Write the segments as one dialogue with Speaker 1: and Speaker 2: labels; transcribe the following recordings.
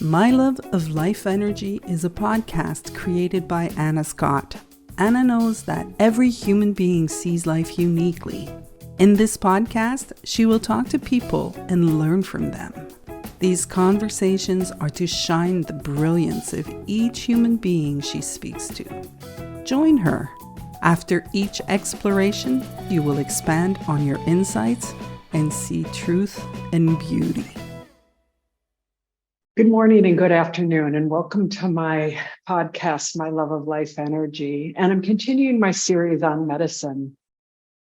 Speaker 1: My Love of Life Energy is a podcast created by Anna Scott. Anna knows that every human being sees life uniquely. In this podcast, she will talk to people and learn from them. These conversations are to shine the brilliance of each human being she speaks to. Join her. After each exploration, you will expand on your insights and see truth and beauty.
Speaker 2: Good morning and good afternoon, and welcome to my podcast, My Love of Life Energy. And I'm continuing my series on medicine.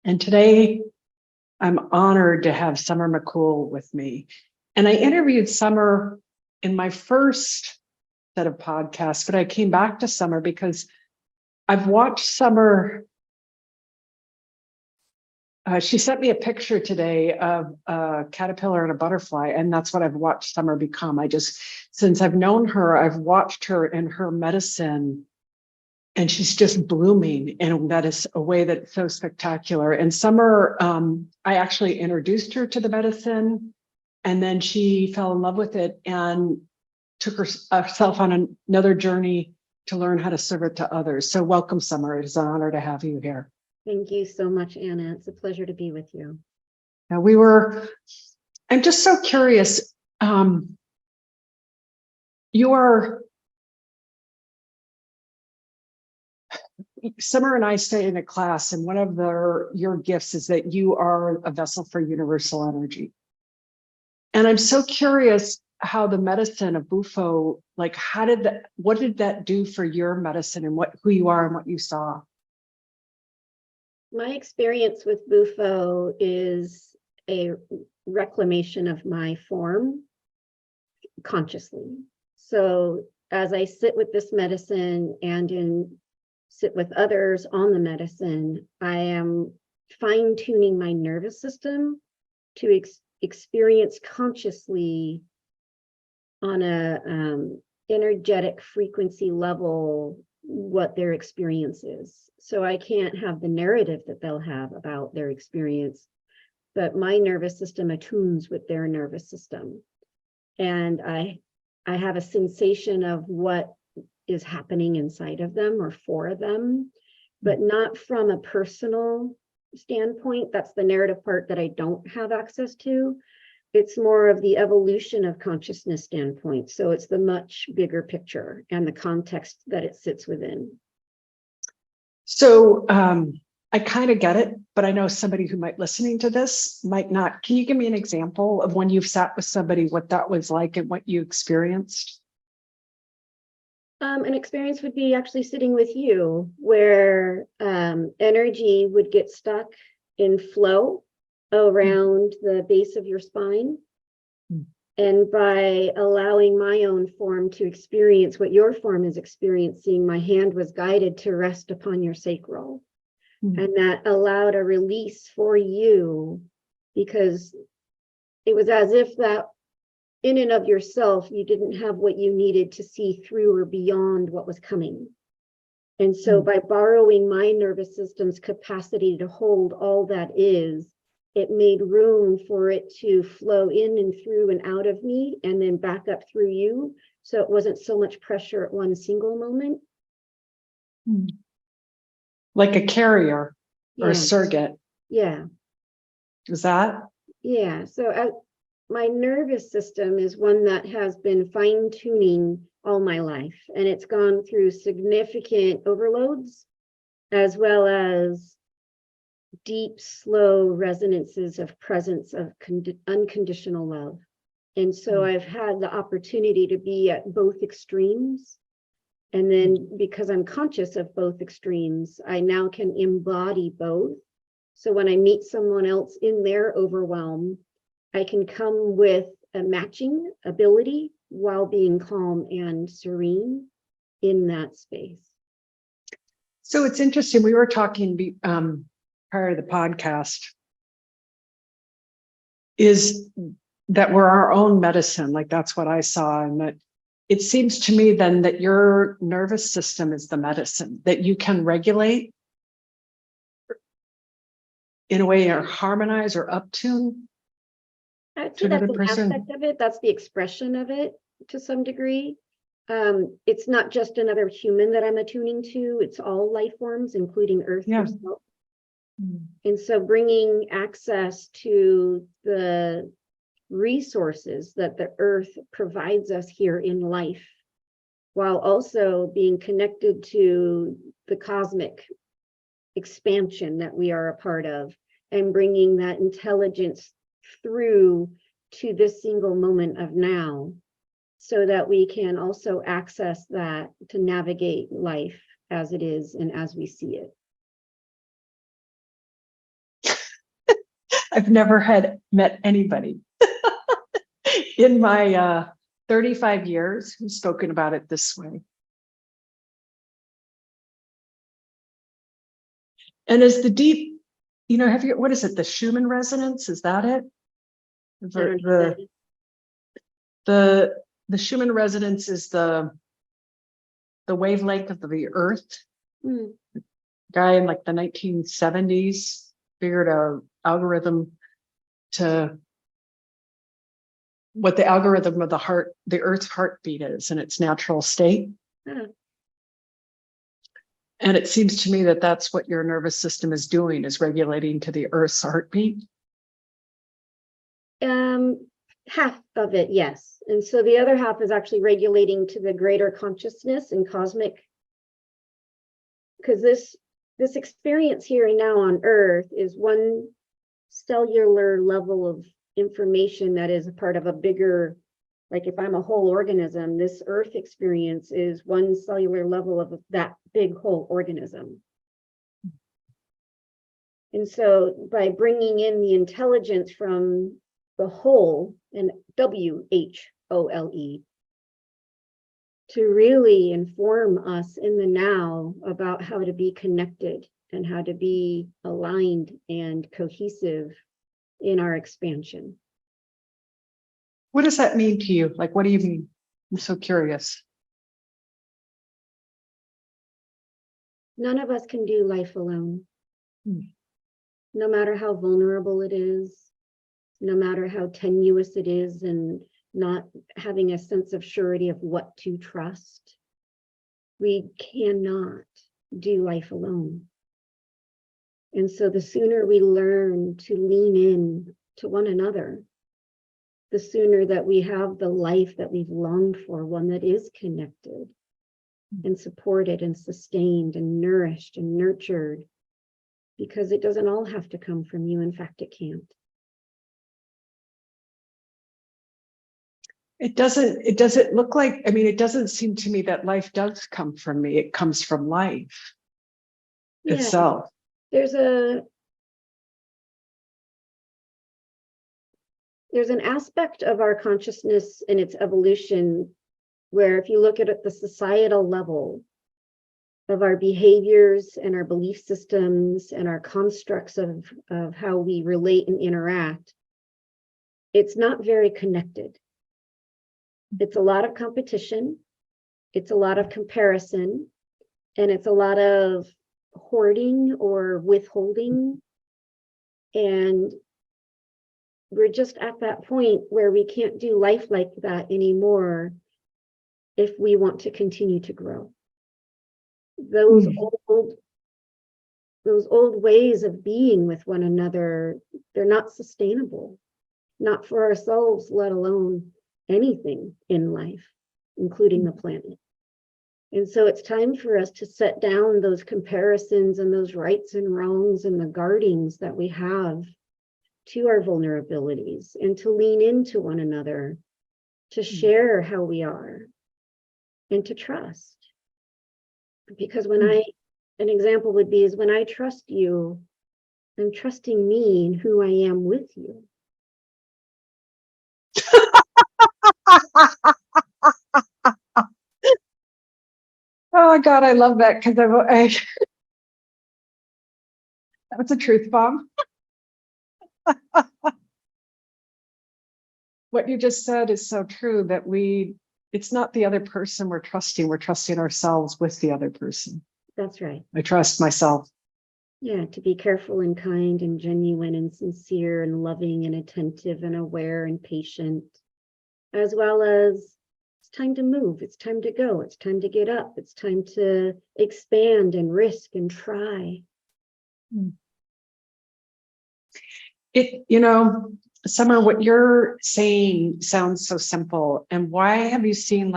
Speaker 2: And today, I'm honored to have Summer MacCool with me. And I interviewed Summer in my first set of podcasts, but I came back to Summer because I've watched Summer. She sent me a picture today of a caterpillar and a butterfly, and that's what I've watched Summer become. Since I've known her, I've watched her in her medicine, and she's just blooming in that is a way that's so spectacular. And Summer, I actually introduced her to the medicine, and then she fell in love with it and took herself on another journey to learn how to serve it to others. So welcome, Summer. It is an honor to have you here.
Speaker 3: Thank you so much, Anna. It's a pleasure to be with you.
Speaker 2: Now I'm just so curious. Summer and I stay in a class, and one of your gifts is that you are a vessel for universal energy. And I'm so curious how the medicine of Bufo, what did that do for your medicine and who you are and what you saw?
Speaker 3: My experience with Bufo is a reclamation of my form consciously. So as I sit with this medicine and sit with others on the medicine, I am fine-tuning my nervous system to experience consciously on a energetic frequency level what their experience is. So I can't have the narrative that they'll have about their experience, but my nervous system attunes with their nervous system. And I have a sensation of what is happening inside of them or for them, but not from a personal standpoint. That's the narrative part that I don't have access to. It's more of the evolution of consciousness standpoint. So it's the much bigger picture and the context that it sits within.
Speaker 2: So I kind of get it, but I know somebody who might listening to this might not. Can you give me an example of when you've sat with somebody, what that was like and what you experienced?
Speaker 3: An experience would be actually sitting with you where energy would get stuck in flow around the base of your spine. And by allowing my own form to experience what your form is experiencing, my hand was guided to rest upon your sacral. And that allowed a release for you, because it was as if that in and of yourself, you didn't have what you needed to see through or beyond what was coming. And so by borrowing my nervous system's capacity to hold all that is, it made room for it to flow in and through and out of me and then back up through you. So it wasn't so much pressure at one single moment.
Speaker 2: Like a carrier or a
Speaker 3: Yes.
Speaker 2: surrogate.
Speaker 3: Yeah.
Speaker 2: Is that?
Speaker 3: Yeah. So my nervous system is one that has been fine-tuning all my life, and it's gone through significant overloads as well as deep, slow resonances of presence of unconditional love. And so I've had the opportunity to be at both extremes. And then because I'm conscious of both extremes, I now can embody both. So when I meet someone else in their overwhelm, I can come with a matching ability while being calm and serene in that space.
Speaker 2: So it's interesting. We were talking prior to the podcast, is that we're our own medicine. Like that's what I saw. And that it seems to me then that your nervous system is the medicine that you can regulate in a way or harmonize or uptune
Speaker 3: I'd
Speaker 2: to
Speaker 3: say that's
Speaker 2: another
Speaker 3: an
Speaker 2: person.
Speaker 3: aspect of it. That's the expression of it. to some degree. It's not just another human that I'm attuning to, it's all life forms, including Earth herself. And so bringing access to the resources that the Earth provides us here in life, while also being connected to the cosmic expansion that we are a part of, and bringing that intelligence through to this single moment of now, so that we can also access that to navigate life as it is and as we see it.
Speaker 2: I've never met anybody in my 35 years who's spoken about it this way. And as the deep, what is it? The Schumann resonance, is that it? The Schumann resonance is the wavelength of the Earth. Guy in like the 1970s figured out algorithm to what the algorithm of the Earth's heartbeat is in its natural state. And it seems to me that that's what your nervous system is doing, is regulating to the Earth's heartbeat.
Speaker 3: Half of it, yes. And so the other half is actually regulating to the greater consciousness and cosmic, because this experience here and now on Earth is one cellular level of information that is a part of a bigger, like if I'm a whole organism, this Earth experience is one cellular level of that big whole organism. And so by bringing in the intelligence from the whole, and WHOLE, to really inform us in the now about how to be connected and how to be aligned and cohesive in our expansion.
Speaker 2: What does that mean to you? Like, what do you mean? I'm so curious.
Speaker 3: None of us can do life alone. No matter how vulnerable it is, no matter how tenuous it is, and not having a sense of surety of what to trust, we cannot do life alone. And so the sooner we learn to lean in to one another, the sooner that we have the life that we've longed for, one that is connected and supported and sustained and nourished and nurtured, because it doesn't all have to come from you. In fact, it can't.
Speaker 2: It doesn't look like, it doesn't seem to me that life does come from me. It comes from life itself.
Speaker 3: There's an aspect of our consciousness and its evolution where, if you look at it at the societal level of our behaviors and our belief systems and our constructs of how we relate and interact, it's not very connected. It's a lot of competition, it's a lot of comparison, and it's a lot of hoarding or withholding. And we're just at that point where we can't do life like that anymore if we want to continue to grow. Those old ways of being with one another, they're not sustainable, not for ourselves, let alone anything in life, including the planet. And so it's time for us to set down those comparisons and those rights and wrongs and the guardings that we have to our vulnerabilities, and to lean into one another, to share how we are, and to trust. Because an example would be is when I trust you, I'm trusting me and who I am with you.
Speaker 2: Oh God, I love that, because that was a truth bomb. What you just said is so true, that it's not the other person we're trusting ourselves with the other person.
Speaker 3: That's right.
Speaker 2: I trust myself.
Speaker 3: Yeah, to be careful and kind and genuine and sincere and loving and attentive and aware and patient, as well as It's time to move. It's time to go. It's time to get up. It's time to expand and risk and try.
Speaker 2: Summer, what you're saying sounds so simple. And why have you seen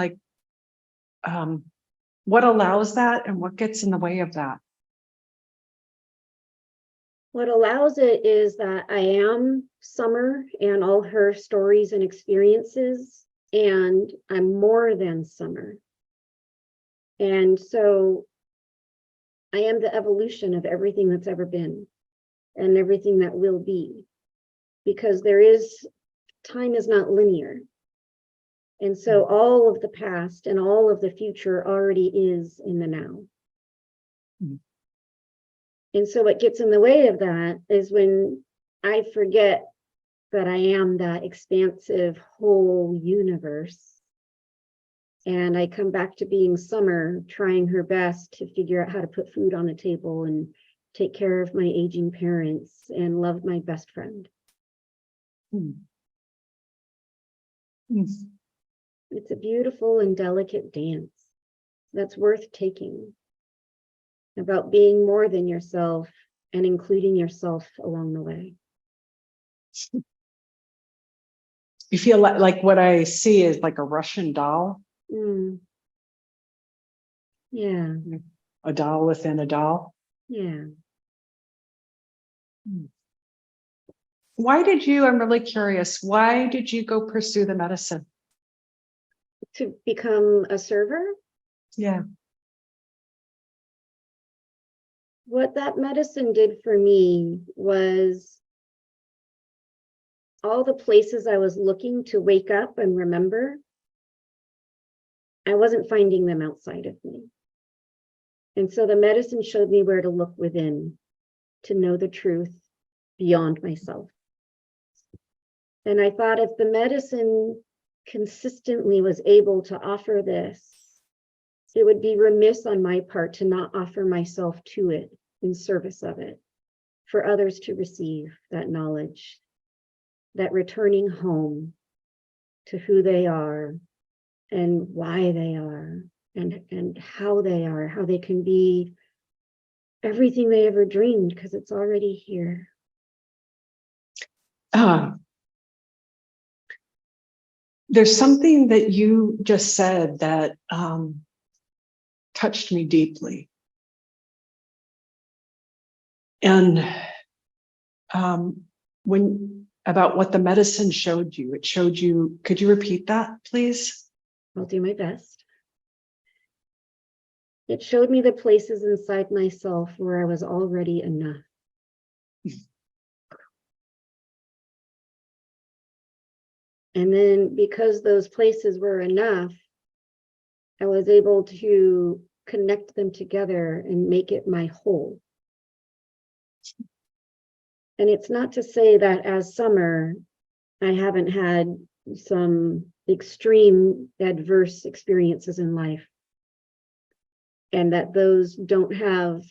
Speaker 2: what allows that and what gets in the way of that?
Speaker 3: What allows it is that I am Summer and all her stories and experiences, and I'm more than Summer. And so I am the evolution of everything that's ever been and everything that will be, because time is not linear. And so all of the past and all of the future already is in the now. And so what gets in the way of that is when I forget that I am that expansive whole universe. And I come back to being Summer, trying her best to figure out how to put food on the table and take care of my aging parents and love my best friend. It's a beautiful and delicate dance that's worth taking, about being more than yourself and including yourself along the way.
Speaker 2: You feel like what I see is like a Russian doll?
Speaker 3: Yeah.
Speaker 2: A doll within a doll?
Speaker 3: Yeah.
Speaker 2: I'm really curious, why did you go pursue the medicine?
Speaker 3: To become a server?
Speaker 2: Yeah.
Speaker 3: What that medicine did for me was all the places I was looking to wake up and remember, I wasn't finding them outside of me. And so the medicine showed me where to look within to know the truth beyond myself. And I thought, if the medicine consistently was able to offer this, it would be remiss on my part to not offer myself to it in service of it, for others to receive that knowledge, that returning home to who they are and why they are and how they can be everything they ever dreamed, because it's already here.
Speaker 2: There's something that you just said that touched me deeply. And about what the medicine showed you, could you repeat that, please?
Speaker 3: I'll do my best. It showed me the places inside myself where I was already enough. And then, because those places were enough, I was able to connect them together and make it my whole. And it's not to say that as Summer, I haven't had some extreme adverse experiences in life, and that those don't have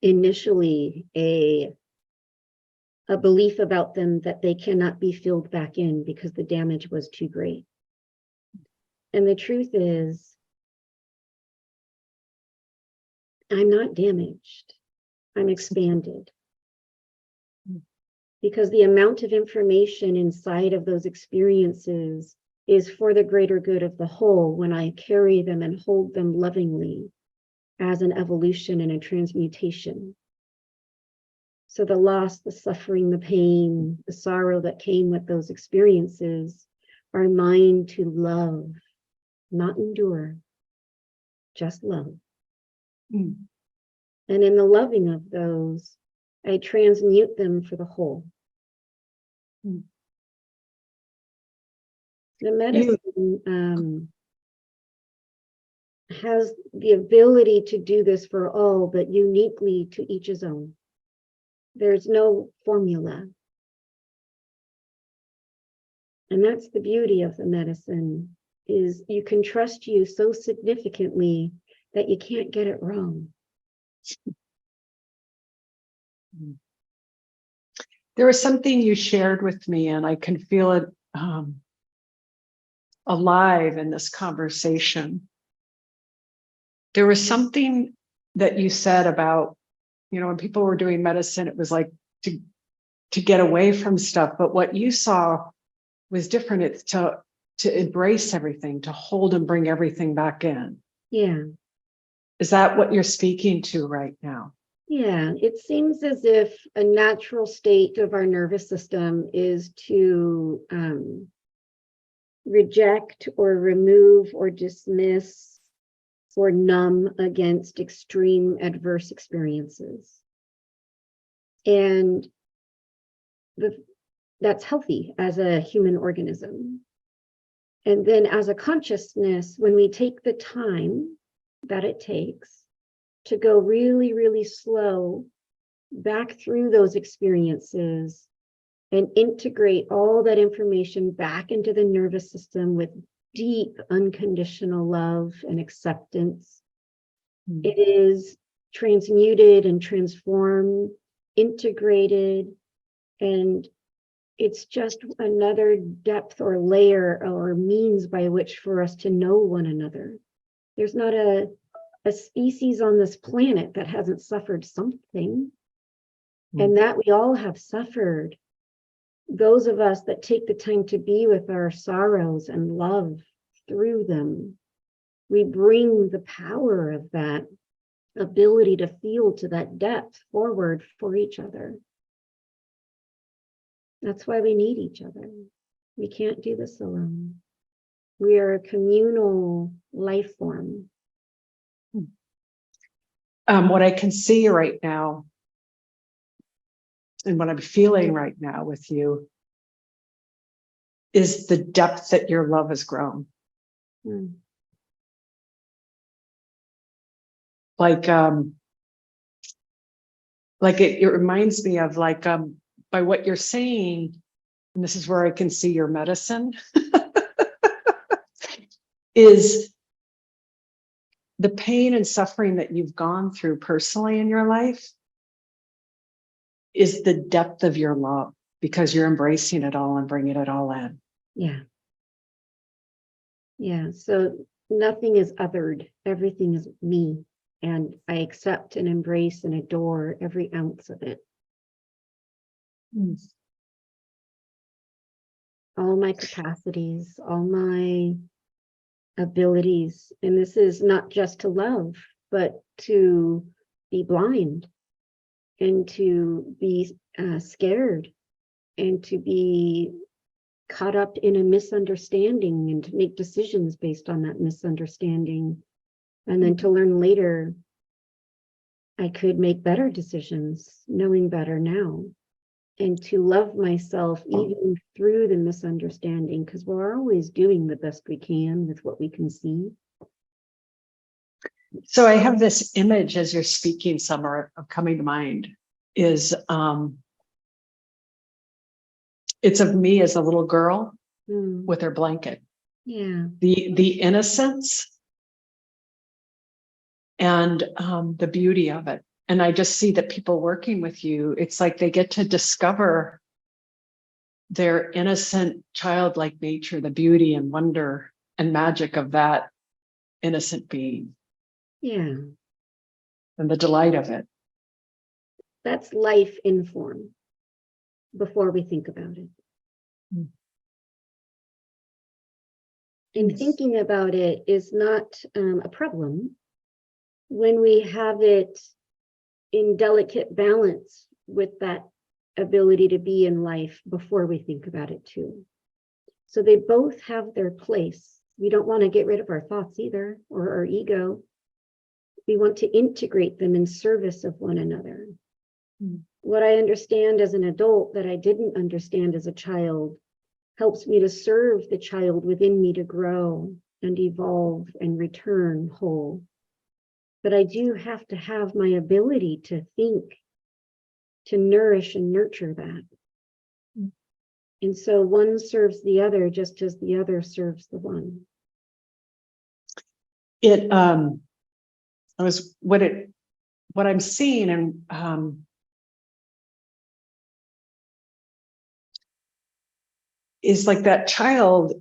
Speaker 3: initially a belief about them that they cannot be filled back in because the damage was too great. And the truth is, I'm not damaged, I'm expanded. Because the amount of information inside of those experiences is for the greater good of the whole when I carry them and hold them lovingly as an evolution and a transmutation. So the loss, the suffering, the pain, the sorrow that came with those experiences are mine to love, not endure, just love. And in the loving of those, I transmute them for the whole. The medicine has the ability to do this for all, but uniquely to each his own. There's no formula. And that's the beauty of the medicine, is you can trust you so significantly that you can't get it wrong.
Speaker 2: There was something you shared with me, and I can feel it alive in this conversation. There was something that you said about, when people were doing medicine, it was like to get away from stuff. But what you saw was different. It's to embrace everything, to hold and bring everything back in.
Speaker 3: Yeah.
Speaker 2: Is that what you're speaking to right now?
Speaker 3: Yeah, it seems as if a natural state of our nervous system is to reject or remove or dismiss or numb against extreme adverse experiences. And that's healthy as a human organism. And then as a consciousness, when we take the time that it takes to go really, really slow back through those experiences and integrate all that information back into the nervous system with deep unconditional love and acceptance, it is transmuted and transformed, integrated, and it's just another depth or layer or means by which for us to know one another. There's not a species on this planet that hasn't suffered something, and that we all have suffered. Those of us that take the time to be with our sorrows and love through them, we bring the power of that ability to feel to that depth forward for each other. That's why we need each other. We can't do this alone. We are a communal life form.
Speaker 2: What I can see right now and what I'm feeling right now with you is the depth that your love has grown. Like it reminds me of by what you're saying, and this is where I can see your medicine, is the pain and suffering that you've gone through personally in your life is the depth of your love, because you're embracing it all and bringing it all in.
Speaker 3: Yeah. So nothing is othered. Everything is me. And I accept and embrace and adore every ounce of it. All my capacities, all my abilities. And this is not just to love, but to be blind and to be scared and to be caught up in a misunderstanding and to make decisions based on that misunderstanding. And then to learn later, I could make better decisions, knowing better now. And to love myself even through the misunderstanding, because we're always doing the best we can with what we can see.
Speaker 2: So I have this image as you're speaking, Summer, of coming to mind is it's of me as a little girl with her blanket.
Speaker 3: Yeah.
Speaker 2: The innocence and the beauty of it. And I just see that people working with you, it's like they get to discover their innocent, childlike nature, the beauty and wonder and magic of that innocent being.
Speaker 3: Yeah.
Speaker 2: And the delight of it.
Speaker 3: That's life in form before we think about it. And thinking about it is not a problem when we have it in delicate balance with that ability to be in life before we think about it too. So they both have their place. We don't want to get rid of our thoughts either, or our ego. We want to integrate them in service of one another. What I understand as an adult that I didn't understand as a child helps me to serve the child within me to grow and evolve and return whole. But I do have to have my ability to think, to nourish and nurture that. And so one serves the other just as the other serves the one.
Speaker 2: What I'm seeing and is like that child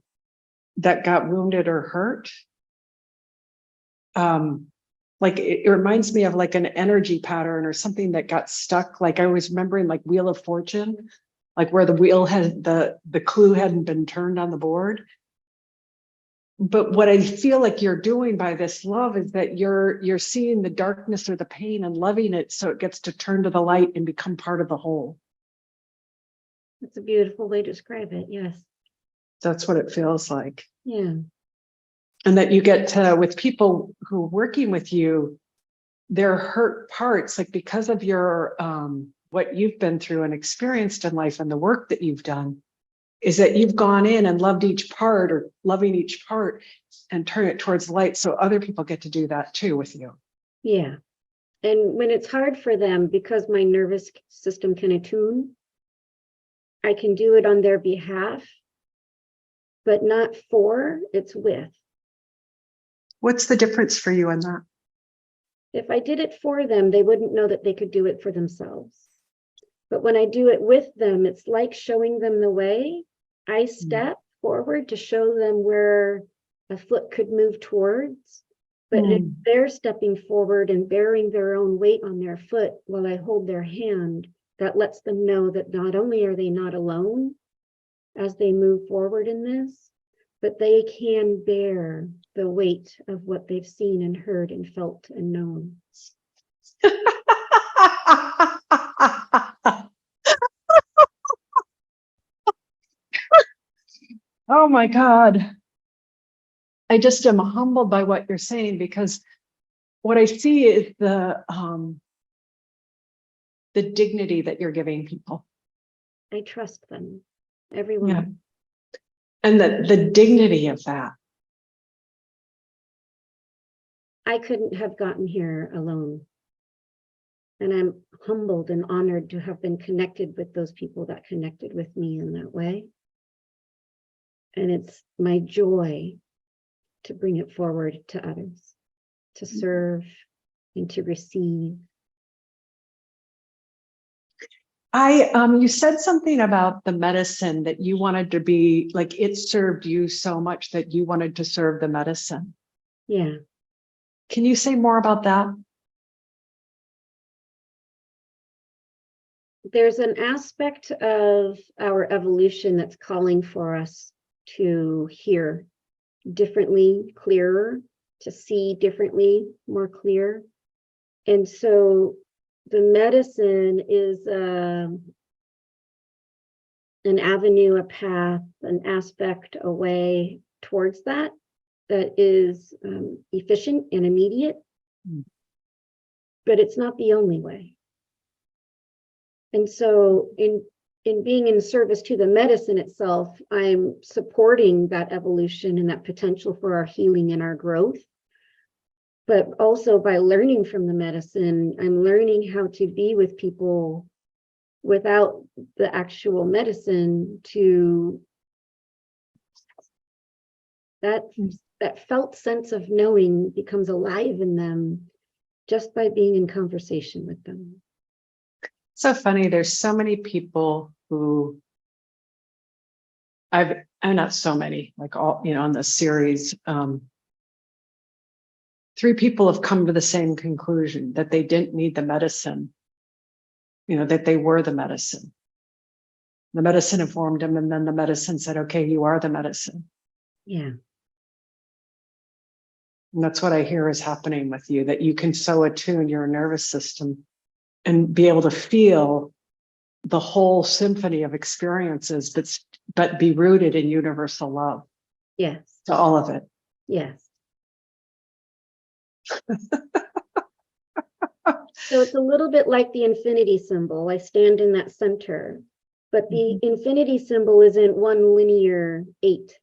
Speaker 2: that got wounded or hurt. Like it reminds me of like an energy pattern or something that got stuck. Like I was remembering like Wheel of Fortune, like where the wheel had the clue hadn't been turned on the board. But what I feel like you're doing by this love is that you're seeing the darkness or the pain and loving it so it gets to turn to the light and become part of the whole.
Speaker 3: That's a beautiful way to describe it. Yes.
Speaker 2: That's what it feels like.
Speaker 3: Yeah.
Speaker 2: And that you get to, with people who are working with you, their hurt parts, like because of your what you've been through and experienced in life and the work that you've done, is that you've gone in and loved each part or loving each part and turn it towards light. So other people get to do that too with you.
Speaker 3: Yeah. And when it's hard for them, because my nervous system can attune, I can do it on their behalf, but not for, it's with.
Speaker 2: What's the difference for you in that?
Speaker 3: If I did it for them, they wouldn't know that they could do it for themselves. But when I do it with them, it's like showing them the way. I step forward to show them where a foot could move towards. But if they're stepping forward and bearing their own weight on their foot while I hold their hand, that lets them know that not only are they not alone as they move forward in this, but they can bear the weight of what they've seen and heard and felt and known.
Speaker 2: Oh my God. I just am humbled by what you're saying, because what I see is the dignity that you're giving people.
Speaker 3: I trust them, everyone.
Speaker 2: Yeah. And the dignity of that.
Speaker 3: I couldn't have gotten here alone. And I'm humbled and honored to have been connected with those people that connected with me in that way. And it's my joy to bring it forward to others, to serve and to receive.
Speaker 2: You said something about the medicine that you wanted to be like, it served you so much that you wanted to serve the medicine.
Speaker 3: Yeah.
Speaker 2: Can you say more about that?
Speaker 3: There's an aspect of our evolution that's calling for us to hear differently, clearer, to see differently, more clear. And so the medicine is an avenue, a path, an aspect, a way towards that is efficient and immediate, but it's not the only way. And so in being in service to the medicine itself, I'm supporting that evolution and that potential for our healing and our growth. But also by learning from the medicine, I'm learning how to be with people without the actual medicine, to that felt sense of knowing becomes alive in them just by being in conversation with them.
Speaker 2: So funny. There's so many people who I'm not so many, like all, on this series, 3 people have come to the same conclusion, that they didn't need the medicine, that they were the medicine. The medicine informed them, and then the medicine said, okay, you are the medicine.
Speaker 3: Yeah.
Speaker 2: And that's what I hear is happening with you, that you can so attune your nervous system and be able to feel the whole symphony of experiences, but be rooted in universal love.
Speaker 3: Yes.
Speaker 2: To all of it.
Speaker 3: Yes. So it's a little bit like the infinity symbol. I stand in that center, but the infinity symbol isn't one linear 8.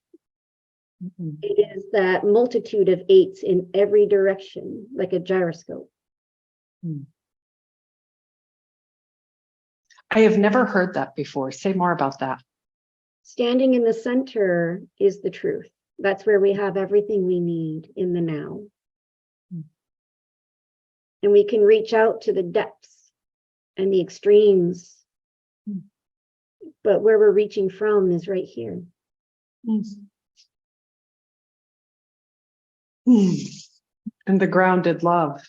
Speaker 3: It is that multitude of 8s in every direction, like a gyroscope.
Speaker 2: I have never heard that before. Say more about that.
Speaker 3: Standing in the center is the truth. That's where we have everything we need in the now. And we can reach out to the depths and the extremes. But where we're reaching from is right here.
Speaker 2: And the grounded love.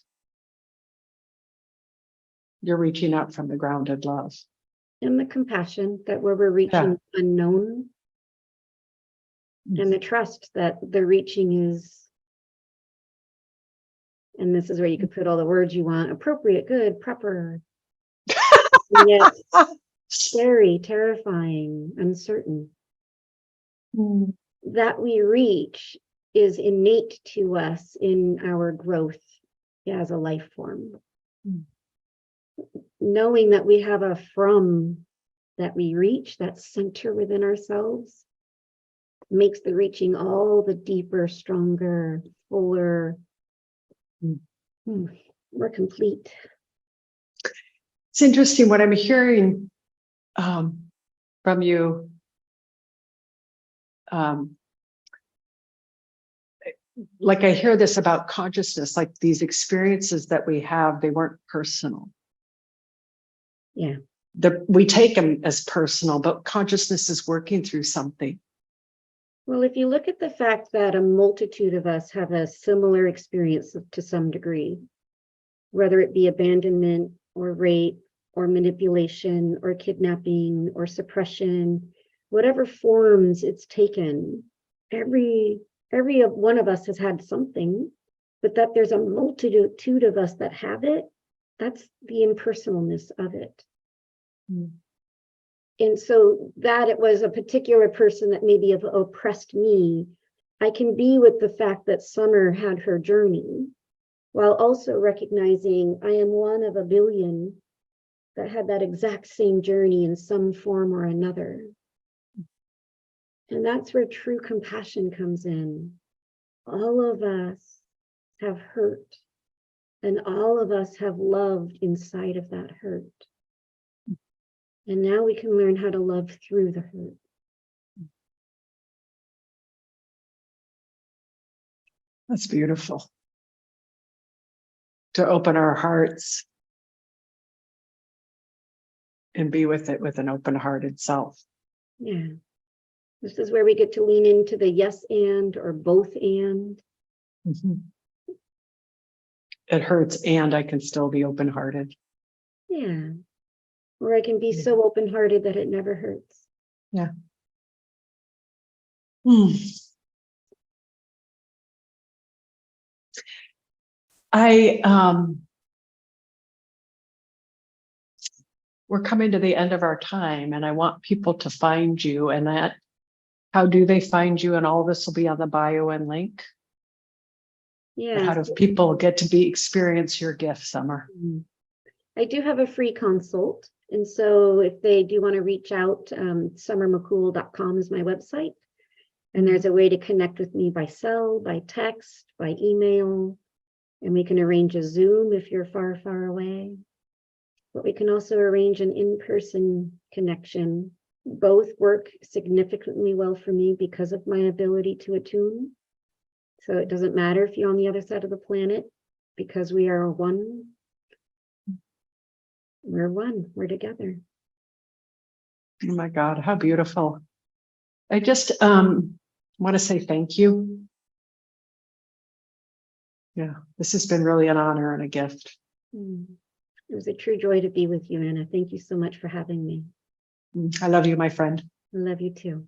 Speaker 2: You're reaching out from the grounded love.
Speaker 3: And the compassion that where we're reaching unknown, and the trust that the reaching is, and this is where you could put all the words you want, appropriate, good, proper, and yet scary, terrifying, uncertain. That we reach is innate to us in our growth as a life form. Knowing that we have a from that we reach, that center within ourselves, makes the reaching all the deeper, stronger, fuller, more complete.
Speaker 2: It's interesting what I'm hearing from you. Like I hear this about consciousness, like these experiences that we have, they weren't personal.
Speaker 3: Yeah.
Speaker 2: We take them as personal, but consciousness is working through something.
Speaker 3: Well, if you look at the fact that a multitude of us have a similar experience to some degree, whether it be abandonment or rape or manipulation or kidnapping or suppression, whatever forms it's taken, every one of us has had something, but that there's a multitude of us that have it, that's the impersonalness of it. And so that it was a particular person that maybe have oppressed me, I can be with the fact that Summer had her journey, while also recognizing I am one of a billion that had that exact same journey in some form or another. And that's where true compassion comes in. All of us have hurt, and all of us have loved inside of that hurt. And now we can learn how to love through the hurt.
Speaker 2: That's beautiful. To open our hearts and be with it with an open-hearted self.
Speaker 3: Yeah. This is where we get to lean into the yes and or both and.
Speaker 2: It hurts and I can still be open-hearted.
Speaker 3: Yeah. Or I can be so open-hearted that it never hurts.
Speaker 2: Yeah. We're coming to the end of our time, and I want people to find you. And that, how do they find you? And all this will be on the bio and link.
Speaker 3: Yeah.
Speaker 2: How do people get to experience your gift, Summer?
Speaker 3: I do have a free consult. And so if they do want to reach out, summermaccool.com is my website. And there's a way to connect with me by cell, by text, by email. And we can arrange a Zoom if you're far, far away. But we can also arrange an in-person connection. Both work significantly well for me because of my ability to attune. So it doesn't matter if you're on the other side of the planet, because we are one. We're one, we're together.
Speaker 2: Oh my God, how beautiful. I just want to say thank you. Yeah, this has been really an honor and a gift.
Speaker 3: It was a true joy to be with you, Anna. Thank you so much for having me.
Speaker 2: I love you, my friend.
Speaker 3: I love you too.